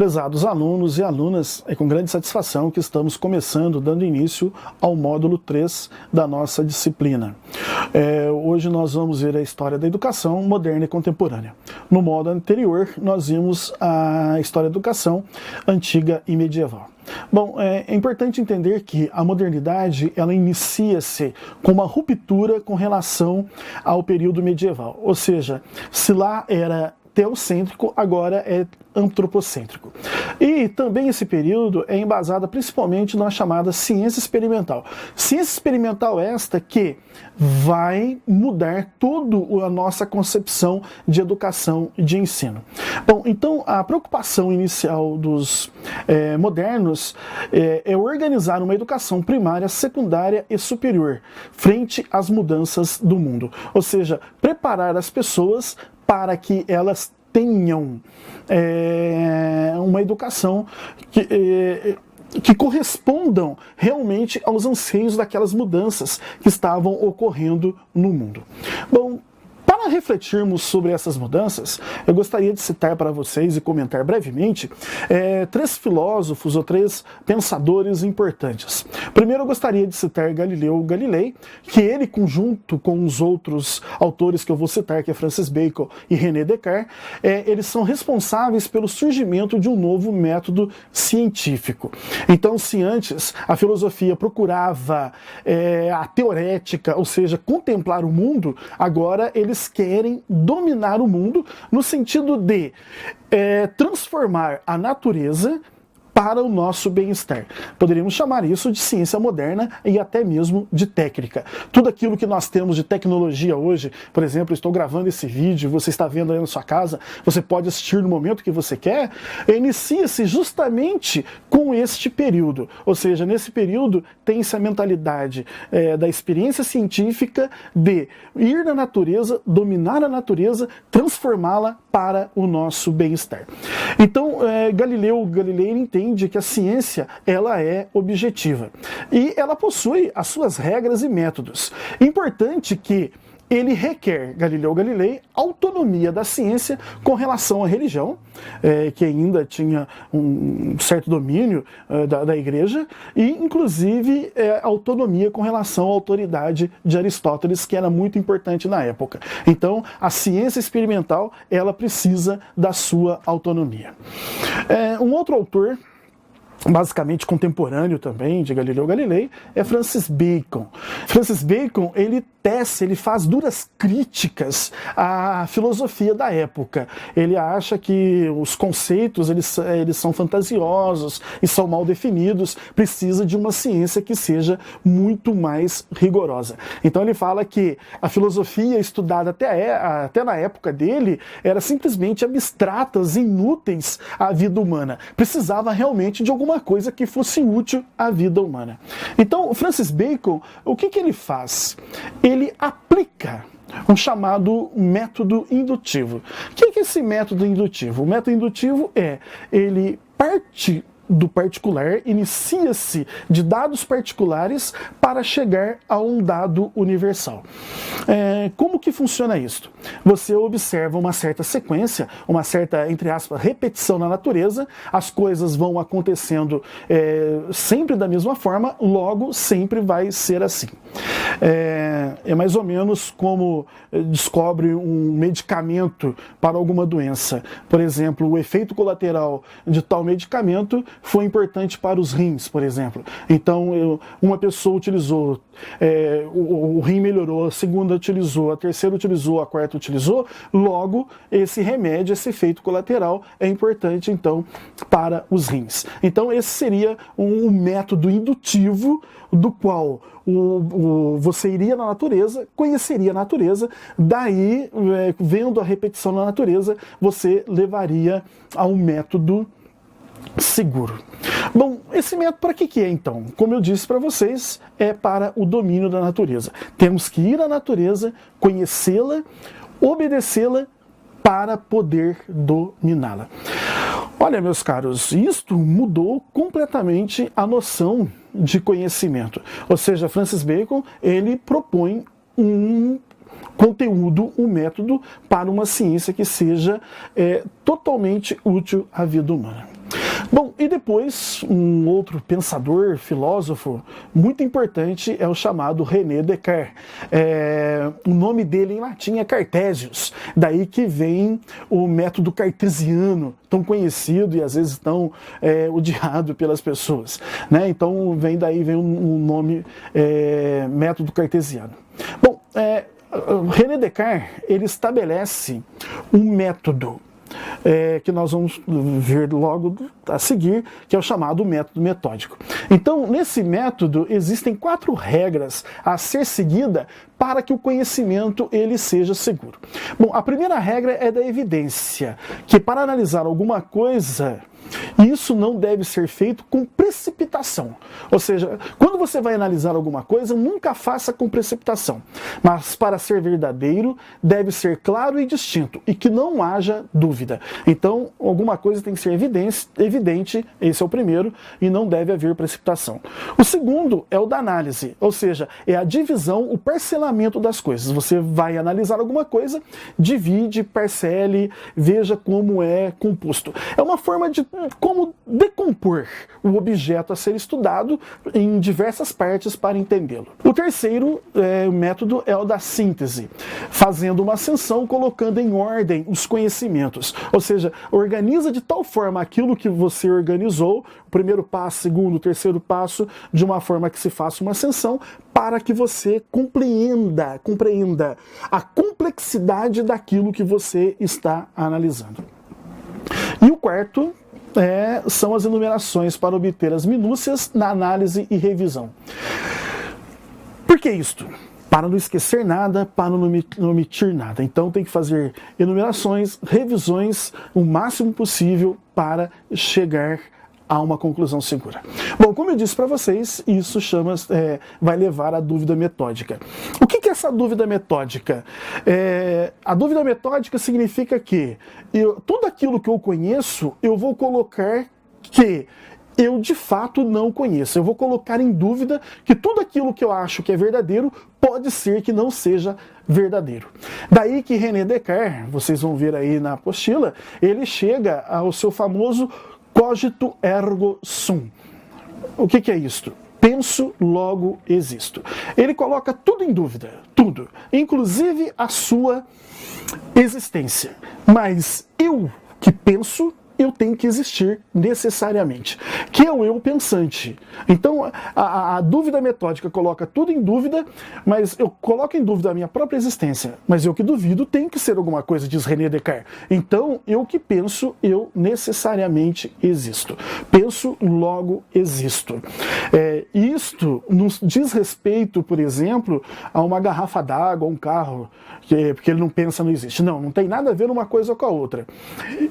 Prezados alunos e alunas, é com grande satisfação que estamos começando, dando início ao módulo 3 da nossa disciplina. Hoje nós vamos ver a história da educação moderna e contemporânea. No módulo anterior, nós vimos a história da educação antiga e medieval. Bom, é importante entender que a modernidade, ela inicia-se com uma ruptura com relação ao período medieval. Ou seja, se lá era teocêntrico, agora é antropocêntrico. E também esse período é embasado principalmente na chamada ciência experimental. Ciência experimental esta que vai mudar toda a nossa concepção de educação e de ensino. Bom, então a preocupação inicial dos modernos é organizar uma educação primária, secundária e superior frente às mudanças do mundo. Ou seja, preparar as pessoas para que elas tenham uma educação que correspondam realmente aos anseios daquelas mudanças que estavam ocorrendo no mundo. Bom, para refletirmos sobre essas mudanças, eu gostaria de citar para vocês e comentar brevemente três filósofos ou três pensadores importantes. Primeiro eu gostaria de citar Galileu Galilei, que ele, conjunto com os outros autores que eu vou citar, que é Francis Bacon e René Descartes, eles são responsáveis pelo surgimento de um novo método científico. Então, se antes a filosofia procurava a teorética, ou seja, contemplar o mundo, agora eles querem dominar o mundo no sentido de transformar a natureza para o nosso bem-estar. Poderíamos chamar isso de ciência moderna e até mesmo de técnica. Tudo aquilo que nós temos de tecnologia hoje, por exemplo, eu estou gravando esse vídeo, você está vendo aí na sua casa, você pode assistir no momento que você quer, inicia-se justamente com este período. Ou seja, nesse período tem-se a mentalidade da experiência científica de ir na natureza, dominar a natureza, transformá-la para o nosso bem-estar. Então, Galileu Galilei entende que a ciência ela é objetiva e ela possui as suas regras e métodos. Importante que ele requer, Galileu Galilei, autonomia da ciência com relação à religião, que ainda tinha um certo domínio da igreja, e inclusive autonomia com relação à autoridade de Aristóteles, que era muito importante na época. Então, a ciência experimental, ela precisa da sua autonomia. Um outro autor, basicamente contemporâneo também de Galileu Galilei, é Francis Bacon. Francis Bacon, ele faz duras críticas à filosofia da época. Ele acha que os conceitos eles são fantasiosos e são mal definidos, precisa de uma ciência que seja muito mais rigorosa. Então ele fala que a filosofia estudada até na época dele era simplesmente abstratas, inúteis à vida humana. Precisava realmente de alguma coisa que fosse útil à vida humana. Então, Francis Bacon, o que ele faz? Ele aplica um chamado método indutivo. O que é esse método indutivo? O método indutivo ele parte do particular, inicia-se de dados particulares para chegar a um dado universal. Como que funciona isso? Você observa uma certa sequência, uma certa, entre aspas, repetição na natureza, as coisas vão acontecendo sempre da mesma forma, logo sempre vai ser assim. É mais ou menos como descobre um medicamento para alguma doença. Por exemplo, o efeito colateral de tal medicamento foi importante para os rins, por exemplo. Então, uma pessoa utilizou, o rim melhorou, a segunda utilizou, a terceira utilizou, a quarta utilizou, logo esse remédio, esse efeito colateral é importante, então, para os rins. Então, esse seria um método indutivo do qual você iria na natureza, conheceria a natureza, daí, vendo a repetição na natureza, você levaria a um método seguro. Bom, esse método para que é então? Como eu disse para vocês, é para o domínio da natureza. Temos que ir à natureza, conhecê-la, obedecê-la para poder dominá-la. Olha, meus caros, isto mudou completamente a noção de conhecimento. Ou seja, Francis Bacon, ele propõe um conteúdo, um método para uma ciência que seja totalmente útil à vida humana. Bom, e depois um outro pensador, filósofo muito importante é o chamado René Descartes. O nome dele em latim é Cartésius, daí que vem o método cartesiano, tão conhecido e às vezes tão odiado pelas pessoas, né? Então daí vem um nome método cartesiano. Bom, René Descartes ele estabelece um método que nós vamos ver logo a seguir, que é o chamado método metódico. Então, nesse método, existem 4 regras a ser seguida para que o conhecimento ele seja seguro. Bom, a primeira regra é da evidência, que para analisar alguma coisa, isso não deve ser feito com precipitação. Ou seja, quando você vai analisar alguma coisa, nunca faça com precipitação. Mas para ser verdadeiro, deve ser claro e distinto, e que não haja dúvida. Então, alguma coisa tem que ser evidente, esse é o primeiro, e não deve haver precipitação. O segundo é o da análise, ou seja, é a divisão, o parcelamento das coisas. Você vai analisar alguma coisa, divide, parcele, veja como é composto. É uma forma de como decompor o objeto a ser estudado em diversas partes para entendê-lo. O terceiro método é o da síntese, fazendo uma ascensão, colocando em ordem os conhecimentos. Ou seja, organiza de tal forma aquilo que você organizou, o primeiro passo, segundo, terceiro passo, de uma forma que se faça uma ascensão, para que você compreenda a complexidade daquilo que você está analisando. E o quarto são as enumerações para obter as minúcias na análise e revisão. Por que isto? Para não esquecer nada, para não omitir nada. Então tem que fazer enumerações, revisões o máximo possível para chegar a uma conclusão segura. Bom, como eu disse para vocês, isso vai levar à dúvida metódica. O que é essa dúvida metódica? A dúvida metódica significa que tudo aquilo que eu conheço, eu vou colocar que eu de fato não conheço. Eu vou colocar em dúvida que tudo aquilo que eu acho que é verdadeiro pode ser que não seja verdadeiro. Daí que René Descartes, vocês vão ver aí na apostila, ele chega ao seu famoso cogito ergo sum. O que é isto? Penso, logo existo. Ele coloca tudo em dúvida, tudo, inclusive a sua existência. Mas eu que penso, eu tenho que existir necessariamente, que é o eu pensante. Então, a dúvida metódica coloca tudo em dúvida, mas eu coloco em dúvida a minha própria existência. Mas eu que duvido tem que ser alguma coisa, diz René Descartes. Então, eu que penso, eu necessariamente existo. Penso, logo existo. Isto nos diz respeito, por exemplo, a uma garrafa d'água, a um carro, porque ele não pensa, não existe. Não tem nada a ver uma coisa com a outra.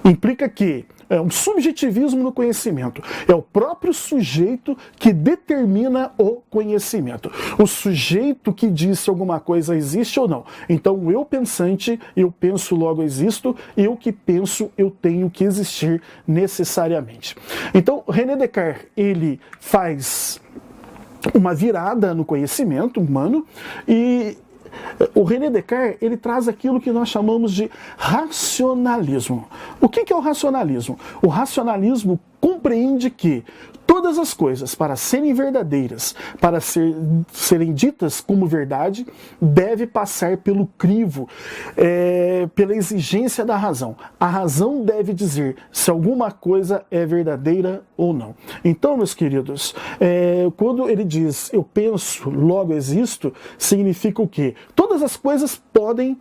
Implica que é um subjetivismo no conhecimento. É o próprio sujeito que determina o conhecimento. O sujeito que diz se alguma coisa existe ou não. Então, o eu pensante, eu penso, logo existo. Eu que penso, eu tenho que existir necessariamente. Então, René Descartes, ele faz uma virada no conhecimento humano e o René Descartes, ele traz aquilo que nós chamamos de racionalismo. O que é o racionalismo? O racionalismo compreende que todas as coisas, para serem verdadeiras, para serem ditas como verdade, deve passar pelo crivo, pela exigência da razão. A razão deve dizer se alguma coisa é verdadeira ou não. Então, meus queridos, quando ele diz eu penso, logo existo, significa o quê? Todas as coisas podem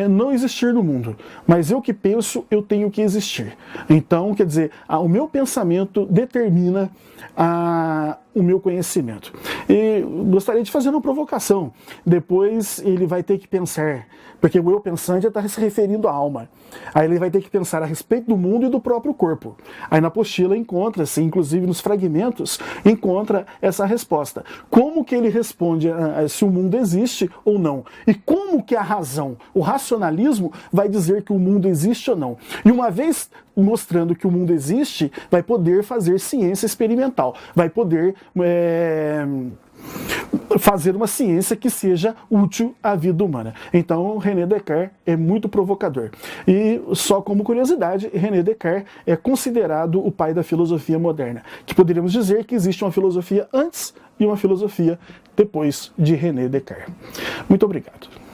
não existir no mundo, mas eu que penso, eu tenho que existir. Então, quer dizer, o meu pensamento determina o meu conhecimento. E gostaria de fazer uma provocação. Depois ele vai ter que pensar, porque o eu pensante está se referindo à alma. Aí ele vai ter que pensar a respeito do mundo e do próprio corpo. Aí na apostila encontra-se, inclusive nos fragmentos, encontra essa resposta. Como que ele responde se o mundo existe ou não? E como que a razão, o racionalismo, vai dizer que o mundo existe ou não? E uma vez mostrando que o mundo existe, vai poder fazer ciência experimental, vai poder fazer uma ciência que seja útil à vida humana. Então, René Descartes é muito provocador. E só como curiosidade, René Descartes é considerado o pai da filosofia moderna, que poderíamos dizer que existe uma filosofia antes e uma filosofia depois de René Descartes. Muito obrigado.